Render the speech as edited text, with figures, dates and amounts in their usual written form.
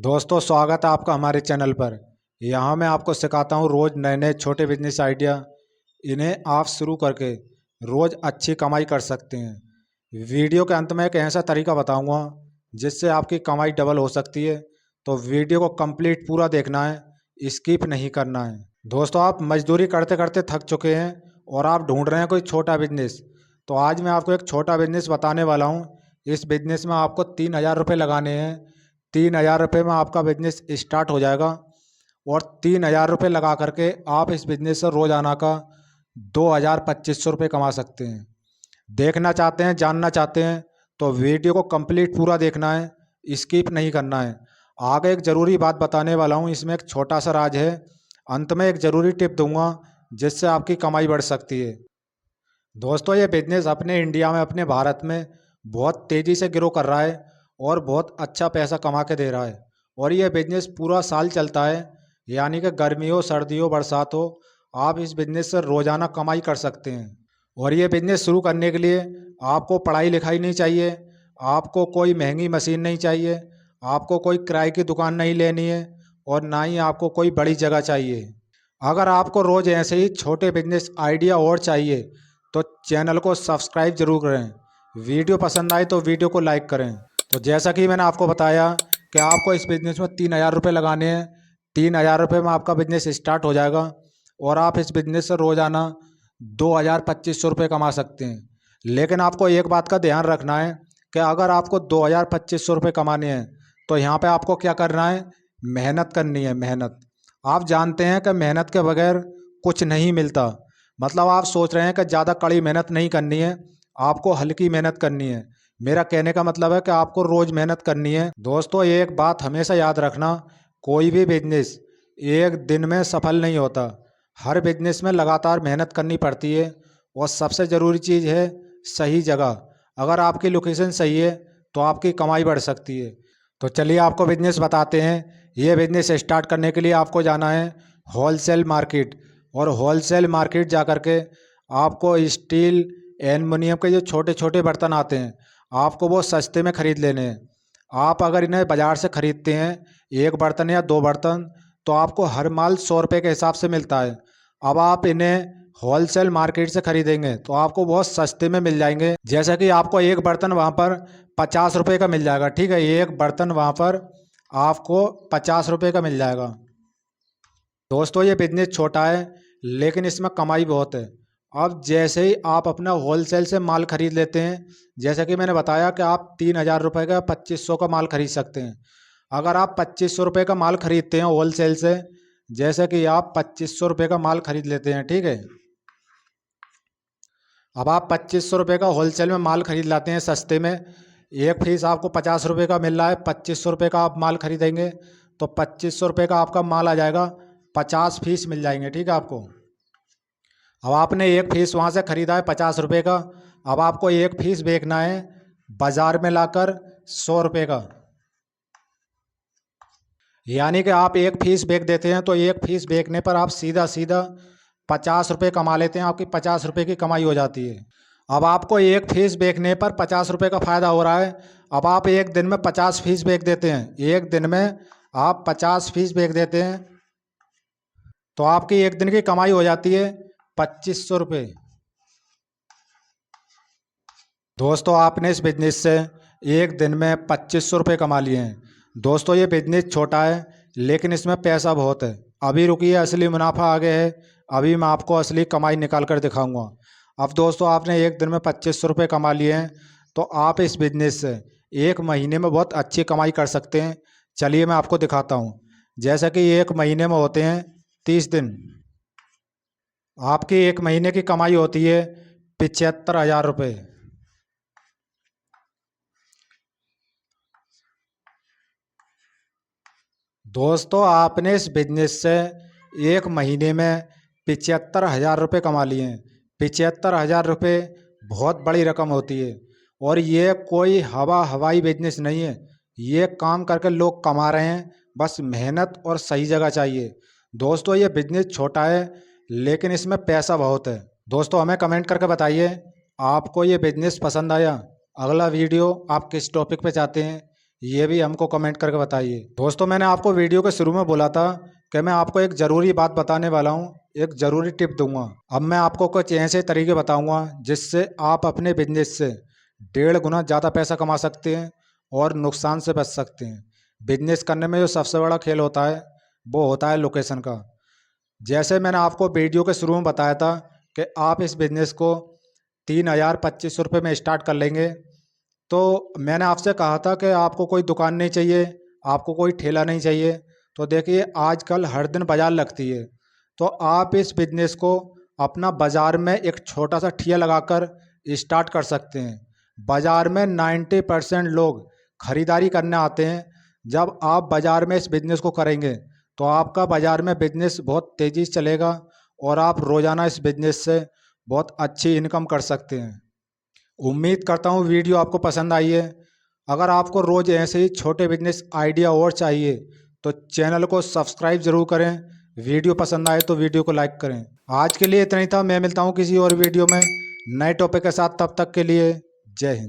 दोस्तों, स्वागत है आपका हमारे चैनल पर। यहाँ मैं आपको सिखाता हूँ रोज़ नए नए छोटे बिजनेस आइडिया। इन्हें आप शुरू करके रोज़ अच्छी कमाई कर सकते हैं। वीडियो के अंत में एक ऐसा तरीका बताऊँगा जिससे आपकी कमाई डबल हो सकती है। तो वीडियो को कंप्लीट पूरा देखना है, स्किप नहीं करना है। दोस्तों, आप मजदूरी करते करते थक चुके हैं और आप ढूंढ रहे हैं कोई छोटा बिजनेस। तो आज मैं आपको एक छोटा बिजनेस बताने वाला हूँ। इस बिजनेस में आपको 3,000 रुपये लगाने हैं। 3,000 रुपये में आपका बिजनेस स्टार्ट हो जाएगा और 3,000 रुपये लगा करके आप इस बिजनेस से रोजाना का 2,000-2,500 रुपये कमा सकते हैं। देखना चाहते हैं, जानना चाहते हैं तो वीडियो को कंप्लीट पूरा देखना है, स्किप नहीं करना है। आगे एक ज़रूरी बात बताने वाला हूँ, इसमें एक छोटा सा राज है। अंत में एक ज़रूरी टिप दूंगा जिससे आपकी कमाई बढ़ सकती है। दोस्तों, ये बिजनेस अपने इंडिया में, अपने भारत में बहुत तेज़ी से ग्रो कर रहा है और बहुत अच्छा पैसा कमा के दे रहा है। और ये बिजनेस पूरा साल चलता है, यानी कि गर्मी हो, सर्दी हो, बरसात हो, आप इस बिजनेस से रोज़ाना कमाई कर सकते हैं। और ये बिजनेस शुरू करने के लिए आपको पढ़ाई लिखाई नहीं चाहिए, आपको कोई महंगी मशीन नहीं चाहिए, आपको कोई किराए की दुकान नहीं लेनी है और ना ही आपको कोई बड़ी जगह चाहिए। अगर आपको रोज़ ऐसे ही छोटे बिजनेस आइडिया और चाहिए तो चैनल को सब्सक्राइब जरूर करें। वीडियो पसंद आए तो वीडियो को लाइक करें। तो जैसा कि मैंने आपको बताया कि आपको इस बिज़नेस में 3,000 रुपये लगाने हैं। 3,000 रुपये में आपका बिज़नेस स्टार्ट हो जाएगा और आप इस बिज़नेस से रोज़ाना 2,000-2,500 रुपये कमा सकते हैं। लेकिन आपको एक बात का ध्यान रखना है कि अगर आपको 2,000-2,500 रुपये कमाने हैं तो यहाँ पे आपको क्या करना है, मेहनत करनी है। मेहनत, आप जानते हैं कि मेहनत के बगैर कुछ नहीं मिलता। मतलब आप सोच रहे हैं कि ज़्यादा कड़ी मेहनत नहीं करनी है, आपको हल्की मेहनत करनी है। मेरा कहने का मतलब है कि आपको रोज़ मेहनत करनी है। दोस्तों, एक बात हमेशा याद रखना, कोई भी बिजनेस एक दिन में सफल नहीं होता। हर बिजनेस में लगातार मेहनत करनी पड़ती है और सबसे ज़रूरी चीज़ है सही जगह। अगर आपकी लोकेशन सही है तो आपकी कमाई बढ़ सकती है। तो चलिए आपको बिजनेस बताते हैं। ये बिजनेस स्टार्ट करने के लिए आपको जाना है होलसेल मार्केट। और होलसेल मार्केट जा कर के आपको स्टील, एल्युमिनियम के जो छोटे छोटे बर्तन आते हैं, आपको वो सस्ते में ख़रीद लेने हैं। आप अगर इन्हें बाज़ार से ख़रीदते हैं, एक बर्तन या दो बर्तन, तो आपको हर माल 100 रुपये के हिसाब से मिलता है। अब आप इन्हें होलसेल मार्केट से ख़रीदेंगे तो आपको बहुत सस्ते में मिल जाएंगे। जैसे कि आपको एक बर्तन वहाँ पर 50 रुपये का मिल जाएगा। ठीक है, एक बर्तन वहाँ पर आपको 50 रुपये का मिल जाएगा। दोस्तों, ये बिजनेस छोटा है लेकिन इसमें कमाई बहुत है। अब जैसे ही आप अपना होलसेल से माल खरीद लेते हैं, जैसे कि मैंने बताया कि आप 3,000 रुपये का 2,500 का माल खरीद सकते हैं। अगर आप 2,500 रुपये का माल खरीदते हैं होलसेल से, जैसे कि आप 2,500 रुपये का माल खरीद लेते हैं, ठीक है। अब आप 2,500 रुपये का होलसेल में माल खरीद लाते हैं सस्ते में, एक फीस आपको 50 रुपये का मिल रहा है, 2,500 रुपये का आप माल खरीदेंगे तो 2,500 रुपये का आपका माल आ जाएगा, 50 फीस मिल जाएंगे, ठीक है आपको। अब आपने एक फीस वहाँ से ख़रीदा है 50 रुपये का, अब आपको एक फीस बेचना है बाज़ार में लाकर 100 रुपये का। यानी कि आप एक फीस बेच देते हैं तो एक फीस बेचने पर आप सीधा सीधा 50 रुपये कमा लेते हैं, आपकी 50 रुपये की कमाई हो जाती है। अब आपको एक फीस बेचने पर 50 रुपये का फ़ायदा हो रहा है। अब आप एक दिन में 50 फीस बेच देते हैं, एक दिन में आप 50 फीस बेच देते हैं तो आपकी एक दिन की कमाई हो जाती है 2,500 रुपये। दोस्तों, आपने इस बिजनेस से एक दिन में 2,500 रुपये कमा लिए हैं। दोस्तों, ये बिजनेस छोटा है लेकिन इसमें पैसा बहुत है। अभी रुकिए, असली मुनाफा आगे है, अभी मैं आपको असली कमाई निकाल कर दिखाऊंगा। अब दोस्तों, आपने एक दिन में 2,500 रुपये कमा लिए हैं तो आप इस बिजनेस से एक महीने में बहुत अच्छी कमाई कर सकते हैं। चलिए मैं आपको दिखाता हूँ। जैसा कि एक महीने में होते हैं 30 दिन, आपकी एक महीने की कमाई होती है 75,000 रुपये। दोस्तों, आपने इस बिजनेस से एक महीने में 75,000 रुपये कमा लिए हैं। 75,000 रुपये बहुत बड़ी रकम होती है और ये कोई हवाई बिजनेस नहीं है। ये काम करके लोग कमा रहे हैं, बस मेहनत और सही जगह चाहिए। दोस्तों, ये बिजनेस छोटा है लेकिन इसमें पैसा बहुत है। दोस्तों, हमें कमेंट करके बताइए आपको ये बिजनेस पसंद आया। अगला वीडियो आप किस टॉपिक पे चाहते हैं ये भी हमको कमेंट करके बताइए। दोस्तों, मैंने आपको वीडियो के शुरू में बोला था कि मैं आपको एक ज़रूरी बात बताने वाला हूँ, एक ज़रूरी टिप दूंगा। अब मैं आपको कुछ ऐसे तरीके बताऊंगा जिससे आप अपने बिजनेस से 1.5 गुना ज़्यादा पैसा कमा सकते हैं और नुकसान से बच सकते हैं। बिजनेस करने में जो सबसे बड़ा खेल होता है वो होता है लोकेशन का। जैसे मैंने आपको वीडियो के शुरू में बताया था कि आप इस बिज़नेस को 3,025 रुपये में स्टार्ट कर लेंगे। तो मैंने आपसे कहा था कि आपको कोई दुकान नहीं चाहिए, आपको कोई ठेला नहीं चाहिए। तो देखिए, आजकल हर दिन बाज़ार लगती है, तो आप इस बिज़नेस को अपना बाज़ार में एक छोटा सा ठिया लगाकर स्टार्ट कर सकते हैं। बाज़ार में 90% लोग खरीदारी करने आते हैं। जब आप बाज़ार में इस बिज़नेस को करेंगे तो आपका बाज़ार में बिज़नेस बहुत तेज़ी से चलेगा और आप रोज़ाना इस बिज़नेस से बहुत अच्छी इनकम कर सकते हैं। उम्मीद करता हूँ वीडियो आपको पसंद आई है। अगर आपको रोज़ ऐसे ही छोटे बिजनेस आइडिया और चाहिए तो चैनल को सब्सक्राइब ज़रूर करें। वीडियो पसंद आए तो वीडियो को लाइक करें। आज के लिए इतना ही था। मैं मिलता हूँ किसी और वीडियो में नए टॉपिक के साथ। तब तक के लिए जय हिंद।